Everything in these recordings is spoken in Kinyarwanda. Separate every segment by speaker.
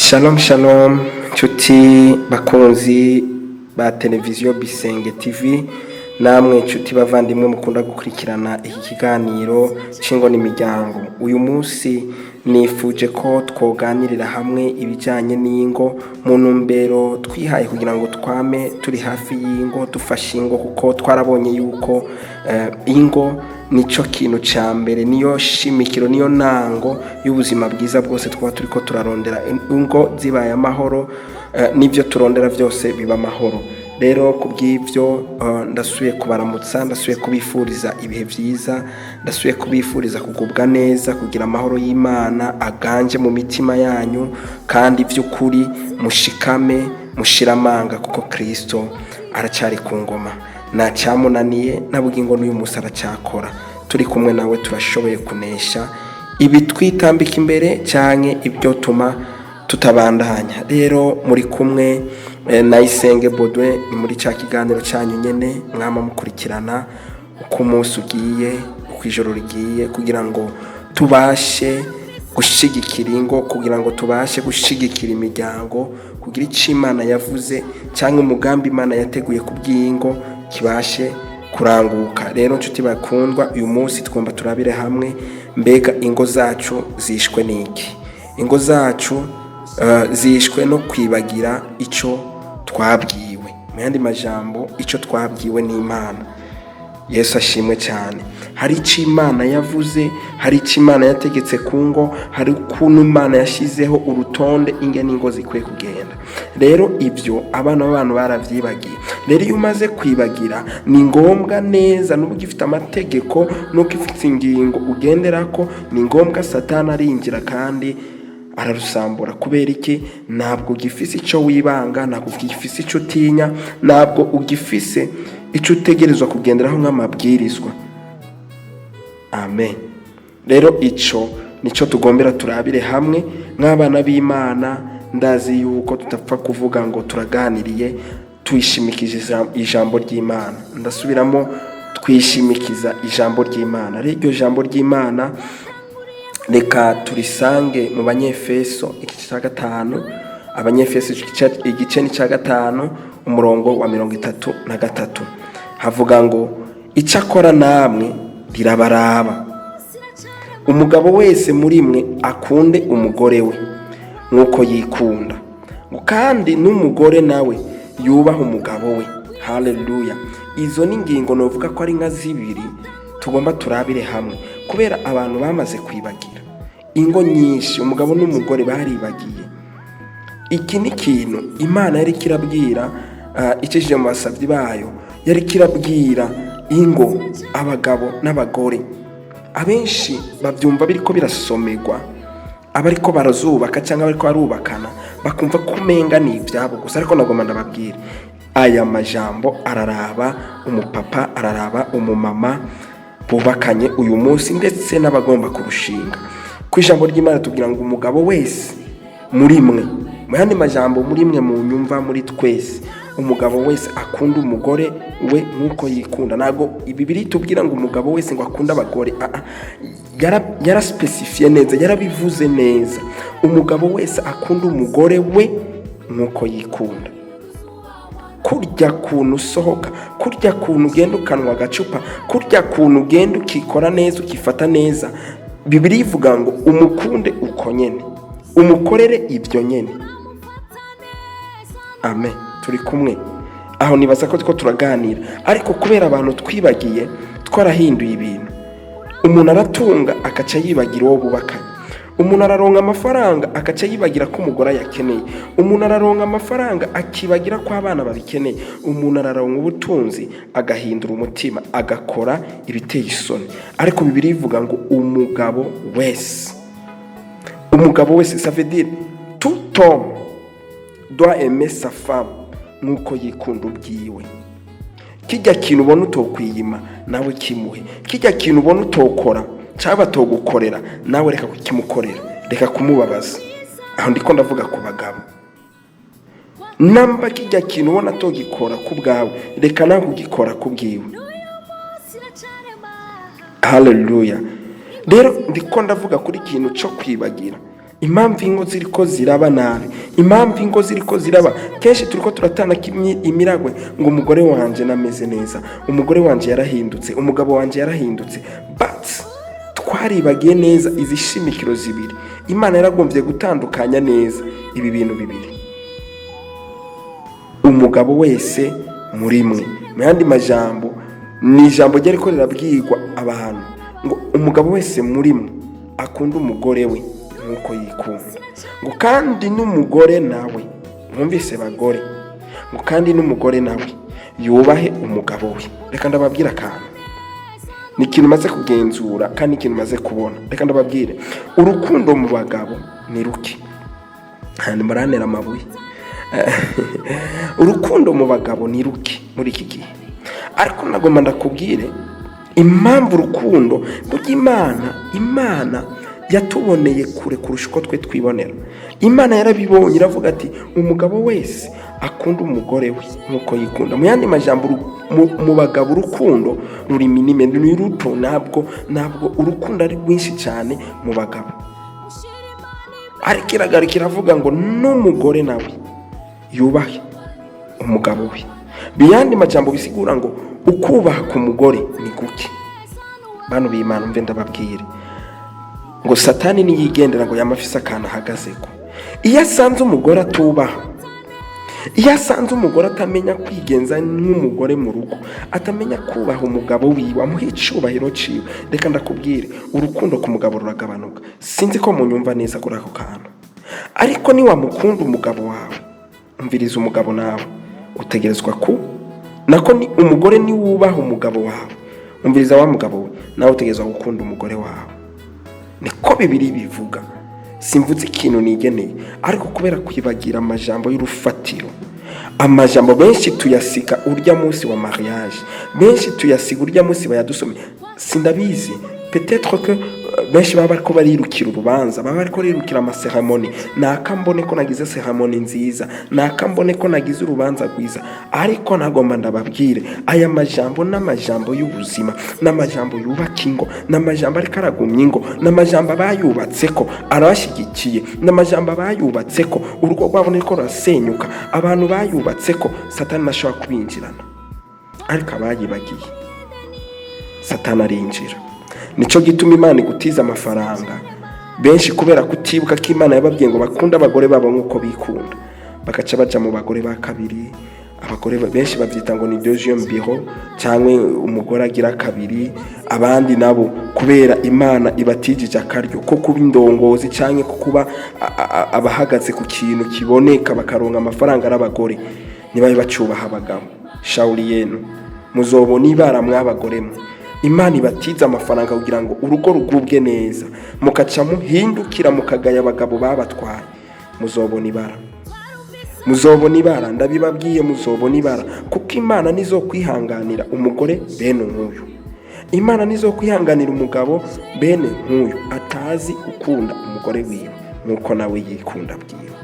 Speaker 1: Shalom shalom nshuti bakunzi ba televiziyo Bisenge TV, namwe nshuti bavandimwe mukunda gukurikirana iki kiganiro cy'ingo n'imiryango. Uyu munsi nifuje ko twoganirira hamwe ibijyanye n'ingo mu ntumbero twihaye kugira ngo twame turi hafi y'ingo, dufashe ingo, kuko twarabonye yuko ingo nico kintu ca mbere, niyo shimikiro, niyo nango y'ubuzima bwiza bwose twaba turiko turarondera. Ingo zibaye amahoro, nivyo turondera byose biba amahoro. Rero kubw'ivyo ndasubiye kubaramutsa, ndasubiye kubifuriza ibihe byiza, ndasubiye kubifuriza kugubwa neza, kugira amahoro y'Imana aganje mu mitima yanyu, kandi by'ukuri mushikame, mushiramanga, kuko Kristo aracari ku ngoma. Na cyamunaniye nabugingo n'uyu munsi aracyakora. Turi kumwe nawe turashoboye kunesha ibi twitambika imbere cyane ibyo tuma tutabandanya. Rero muri kumwe na Isenge Baudouin, ni muri cya kiganiro cyanyu nyene mwama mukurikirana uko umunsi ugiye, uko ijoro rigiye, kugira ngo tubashe gushigikira ingo, kugira ngo tubashe gushigikira imiryango, kugira icyo Imana yavuze cyangwa umugambi Imana yateguye kubw'ingo kibashe kuranguka. Rero nshuti bakundwa, uyu munsi twumva turabire hamwe, mbega ingo zacu zishwe n'iki? Ingo zacu zishwe no kwibagira icyo twabwiwe. Mu yandi majambo, icyo twabwiwe n'Imana. Yesu ashimwe cyane. Hari icyo Imana yavuze, hari icyo Imana yategetse ku ngo, hari ukuntu Imana yashyizeho urutonde ingene ingo zikwiye kugenda. Rero ibyo abana b'abantu baravyibagiye. Rero iyo umaze kwibagira, ni ngombwa neza n'ubwo ifite amategeko, nuko ifite ingingo ugenderako, ni ngombwa Satani arinjira kandi ararusambura. Kubera iki? Ntabwo ugifise icyo wibanga, ntabwo ugifise icyo utinya, ntabwo ugifise icyo utegerezwa kugenderaho nk'amabwirizwa. Amen. Rero icyo nicyo tugombera turabire hamwe nk'abana b'Imana. Ndazi yuko tutapfa kuvuga ngo turaganiriye twishimikije ijambo ry'Imana. Ndasubiramo, twishimikiza ijambo ry'Imana. Rero iryo jambo ry'Imana reka turisange mu Banyefeso igice cya 5, Abanyefeso igice ni cya 5 umurongo wa 33. Havuga ngo, icyakora namwe birabaraba, umugabo wese muri mwe akunde umugore we nk'uko yikunda, ngo kandi n'umugore nawe yubaha umugabo we. Haleluya. Izo ni ingingo novuga ko ari nka zibiri tugomba turabire hamwe, kubera abantu bamaze kwibagira. Ingo nyinshi umugabo n'umugore baribagiye. Iki ni kintu Imana yari kirabwira icishije mu basavyi bayo, yari kirabwira ingo, abagabo n'abagore. Abenshi bavyumva biriko birasomerwa, abariko barazubaka cyangwa abariko barubakana, bakumva kumenga ni ivyabo gusa. Ariko nagomba ndababwira, aya majambo araraba umupapa, araraba umumama bubakanye uyu munsi, ndetse n'abagomba kurushinga. Ku ijambo ry'Imana tubwira ngo umugabo wese muri mwe, mu yandi majambo muri mwe mu nyumva, muri twese, umugabo wese akunda umugore we nk'uko yikunda. Nago Bibiri tubwira ngo umugabo wese ngo akunda abagore, yara specifie neza, yarabivuze neza. Umugabo wese akunda umugore we nk'uko yikunda. Kurya kuntu usohoka, kurya kuntu ugenda ukanwa agacupa, kurya kuntu ugenda ukikora neza, ukifata neza, Bibiri ivuga ngo umukunde uko nyene, umukorere ibyo nyene. Amen. Turi kumwe aho? Nibaza ko turaganira, ariko kubera abantu twibagiye, twarahinduye ibintu. Umuntu aratunga akaca yibagira uwo bubakanye. Umuntu araronka amafaranga akaca yibagira ko umugore yakeneye. Umuntu araronka amafaranga akibagira ko abana babikeneye. Umuntu araronka ubutunzi agahindura umutima, agakora ibiteye isoni. Ariko Bibiri ivuga ngo umugabo wese, ça veut dire tout homme doit aimer sa femme nk'uko yikunda ubwiwe. Kijya kintu ubona utokwiyima nawe kimuhe. Kijya kintu ubona utokora cyaba togukorera nawe reka kukimukorera, reka kumubabaza. Aho ndiko ndavuga ku bagabo. Namba kijya kintu ubona togikora ku bwawe, reka nawe kugikora ku bwiwe. Haleluya. Rero ndiko ndavuga kuri kintu cyo kwibagira. impamvu ingo ziriko ziraba nabi, impamvu ingo ziriko ziraba kenshi turiko turatana imiragwe ngo umugore wanje nameze neza, umugore wanje yarahindutse, umugabo wanje yarahindutse, but twaribagiye neza izishimikiro zibiri. Imana yaragombye gutandukanya neza ibi bintu bibiri: umugabo wese muri mwe. Mu yandi majambo, ni ijambo ryariko rirabwirwa abantu ngo umugabo wese muri mwe akunda umugore we nkuko yikunda, ngo kandi n'umugore nawe, mwumvise bagore, ngo kandi n'umugore nawe yubahe umugabo we. Reka ndababwira akantu, ni ikintu maze kugenzura kandi ikintu maze kubona. Reka ndababwire, urukundo mu bagabo ni ruke, kandi muranera amabuye. Urukundo mu bagabo ni ruke muri iki gihe, ariko nagomba ndakubwire impamvu urukundo Imana yatuboneye kure kurusha uko twe twibonera. Imana yarabibonye iravuga ati umugabo wese akunda umugore we nkuko yikunda. Mu yandi majambo, mu bagabo urukundo ruri minime, ni ruto, ntabwo urukundo ari rwinshi cyane mu bagabo. Ariko iravuga ngo n'umugore nawe yubahe umugabo we. Biyandi majambo bisigura ngo ukubaha ku mugore ni kuki. Bantu b'Imana, mve ndababwire ngo Satani niyigendera ngo yamafise akantu ahagazeko. Iyo asanze umugore atubaha, iyo asanze umugore atamenya kwigenza nk'umugore mu rugo, atamenya kubaha umugabo wiwe, amuha icubahiro ciwe, reka ndakubwire urukundo ku mugabo ruragabanuka. Sinzi ko munyumva neza kuri ako kantu. Ariko ni wamukunda umugabo wawe, umviriza umugabo nawe utegerezwa nako ni umugore ni wubaha umugabo wawe, umviriza wa mugabo we nawe utegerezwa gukunda umugore wawe. Niko Bibiliya bivuga. Simvuze ikintu nigeneye, ariko kubera kwibagira amajambo y'urufatiro, amajambo benshi tuyasika urya munsi wa mariage, benshi tuyasiga urya munsi bayadusome. Sindabizi, peut-être que benshi baba bariko barirukira urubanza, baba bariko barirukira amaseremoni. Nakambone ko nagize seremoni nziza, nakambone ko nagize urubanza rwiza, ariko nagomba ndababwire aya majambo n'amajambo y'ubuzima, n'amajambo yubaka ingo, n'amajambo ariko aragumya ingo, n'amajambo bayubatseko arabashyigikiye, n'amajambo bayubatseko urugo rwabo niko rurasenyuka, abantu bayubatseko Satani nashobora kubinjirana, ariko abayibagiye Satani arinjira. Nico gituma Imana igutiza amafaranga benshi kubera kutibuka ko Imana yababwiye ngo bakunda abagore babo nkuko bikunda, bagaca baja mu bagore ba kabiri. Abagore benshi bavyita ngo ni deuxième bureau, cyangwa umugore agira kabiri. Abandi nabo kubera Imana ibatijije akaryo ko kuba indongozi cyangwa ko kuba abahagaze ku kintu kiboneka bakaronka amafaranga arabagore, nibaye bacubaha abagabo. Shauri yenu muzobona ibara mwabagore mwe. Imana ibatiza amafaranga kugira ngo urugo rugubwe neza, mukaca muhindukira mukagaya abagabo babatwaye. Muzobona ibara, ndabibabwiye, muzobona ibara, kuko Imana nizo kwihanganira umugore bene nk'uyu. Imana nizo kwihanganira umugabo bene nk'uyu atazi ukunda umugore wiwe nkuko nawe yikunda bwiwe.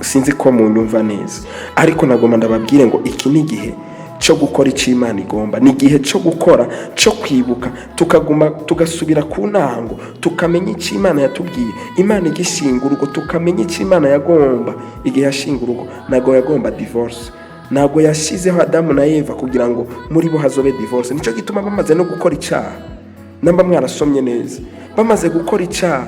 Speaker 1: Sinzi ko munyumva neza, ariko nagomba ndababwire ngo iki ni igihe cyo gukora icyo Imana igomba, ni igihe cyo gukora, cyo kwibuka, tugasubira ku ntango, tukamenya icyo Imana yatubwiye. Imana igishinga urugo, tukamenya icyo Imana yagomba. Igihe yashinga urugo ntabwo yagomba divorce, ntabwo yashyizeho Adamu na Eva kugira ngo muri bo hazobe divorce. Nicyo gituma bamaze no gukora icyaha, namba mwarasomye neza, bamaze gukora icyaha,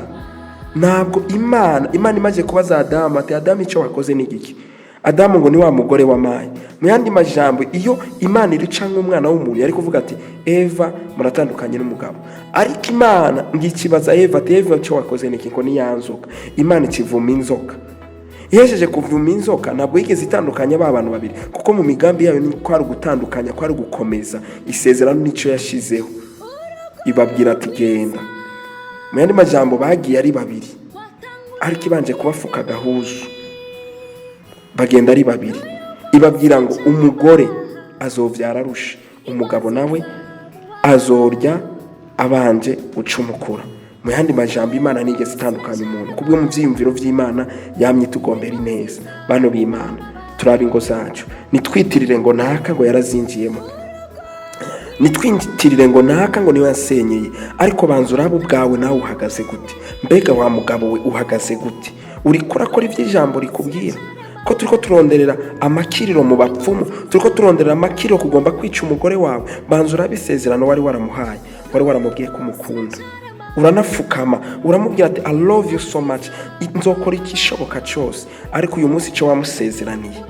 Speaker 1: ntabwo Imana imaze kubaza Adamu ati Adamu icyo wakoze ni iki? Adamu ngo ni wa mugore w'amaye. Mu yandi majambo, iyo Imana irica nk'umwana w'umuntu yari kuvuga ati Eva muratandukanye n'umugabo, ariko Imana ngikibaza Eva ati Eva icyo wakoze ni iki? Ngo ni yanzoka. Imana ikivuma inzoka, ihejeje kuvuma inzoka ntabwo yigeze itandukanya ba bantu babiri, kuko mu migambi yayo ni kwari gutandukanya, kwari gukomeza isezerano n'icyo yashizeho. Ibabwira ati genda. Mu yandi majambo bagiye ari babiri, ariko ibanje kubafuka gahuzu, bagenda ari babiri. Ibabwira ngo umugore azovyara arusha, umugabo nawe azorya abanje gucumukura. Mu yandi majambo, Imana nigeze itandukanya umuntu, kubwo mu vyiyumviro vy'Imana yamye tugombera ineza. Bano b'Imana, turaba ingo zacu, nitwitirire ngo naka ngo yarazinjiyemo. nitwinjitirire ngo naka ngo niwe yasenyeye, ariko banza urabe ubwawe nawe uhagaze gute. Mbega wa mugabo we uhagaze gute? Uriko urakora ivy'ijambo rikubwira? Ko turiko turonderera amakiriro mu bapfumu, turiko turonderera amakiriro kugomba kwica umugore wawe. Banza urabe isezerano wari waramuhaye, wari waramubwiye ko umukunda, uranafukama uramubwira ati I love you so much, nzokora ikishoboka cyose. Ariko uyu munsi icyo wamusezeraniye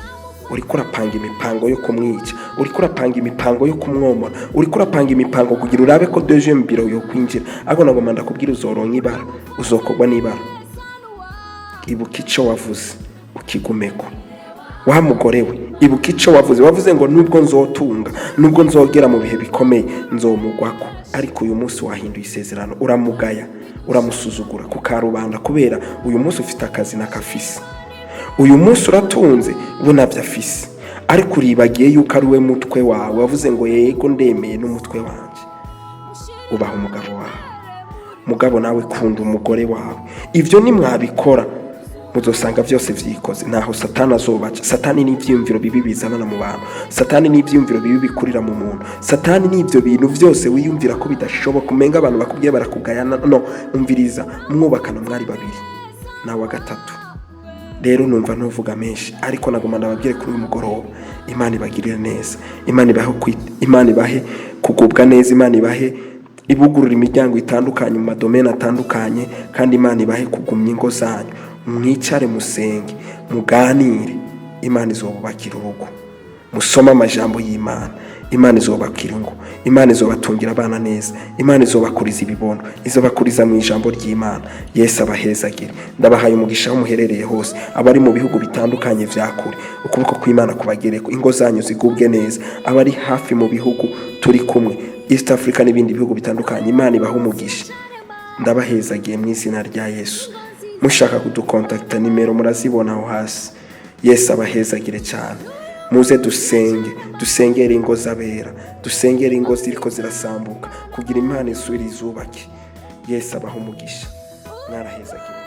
Speaker 1: uriko urapanga imipango yo kumwica, uriko urapanga imipango yo kumwomora, uriko urapanga imipango kugira urabe ko deuxième bureau yo kwinjira. Ago nagomba ndakubwira uzoronka ibara, uzokogwa n'ibara. Ibuka icyo wavuze ukigumeko. Wa mugore we, ibuka icyo wavuze ngo nubwo nzotunga, nubwo nzogera mu bihe bikomeye nzomugwako. Ariko uyu munsi wahinduye isezerano, uramugaya, uramusuzugura ku karubanda kubera uyu munsi ufite akazi n'akafisi. Uyu munsi uratunze ubunavya afisi, ariko uribagiye yuko ari we mutwe wawe. Wavuze ngo yego ndemeye n'umutwe wanje. Ubaha umugabo wawe. Mugabo nawe kunda umugore wawe. Ivyo ni mwabikora muzosanga byose vyikoze. Naho Satani azobaca. Satani ni ivyumviro bibi bizanana mu bantu. Satani ni ivyumviro bibi bikurira mu muntu. Satani ni ivyo bintu vyose wiyumvira ko bidashoboka, umenga abantu bakubwiye barakugayana. No, umviriza, mwubakana mwari babiri nawe gatatu. Rero numva nuvuga menshi, ariko nagoma ndababwire kuri uyu mugoroba, Imana ibagirire neza, Imana ibahe kugubwa neza, Imana ibahe ibugurura imiryango itandukanye mu madomene atandukanye, kandi Imana ibahe kugumya ingo zanyu. Mwicare musenge, muganire, Imana izobubakira urugo. Musoma amajambo y'Imana, Imana izobakira ingo, Imana izobatungira abana neza, Imana izobakuriza ibibondo, izobakuriza mu ijambo ry'Imana. Yesu abahezagire. Ndabahaye umugisha muherereye hose, abari mu bihugu bitandukanye vya kure, ukuboko kw'Imana kubagereko, ingo zanyu zigubwe neza. Abari hafi mu bihugu turi kumwe, East Africa n'ibindi bihugu bitandukanye, Imana ibahe umugisha. Ndabahezagiye mu izina rya Yesu. Mushaka kudukontakta, nimero murazibona aho hasi. Yesu abahezagire cyane. Muze dusengere ingo z'abera, dusengere ingo ziriko zirasambuka kugira Imana isubire izubake. Yesu abahe umugisha. Mwarahezagiye.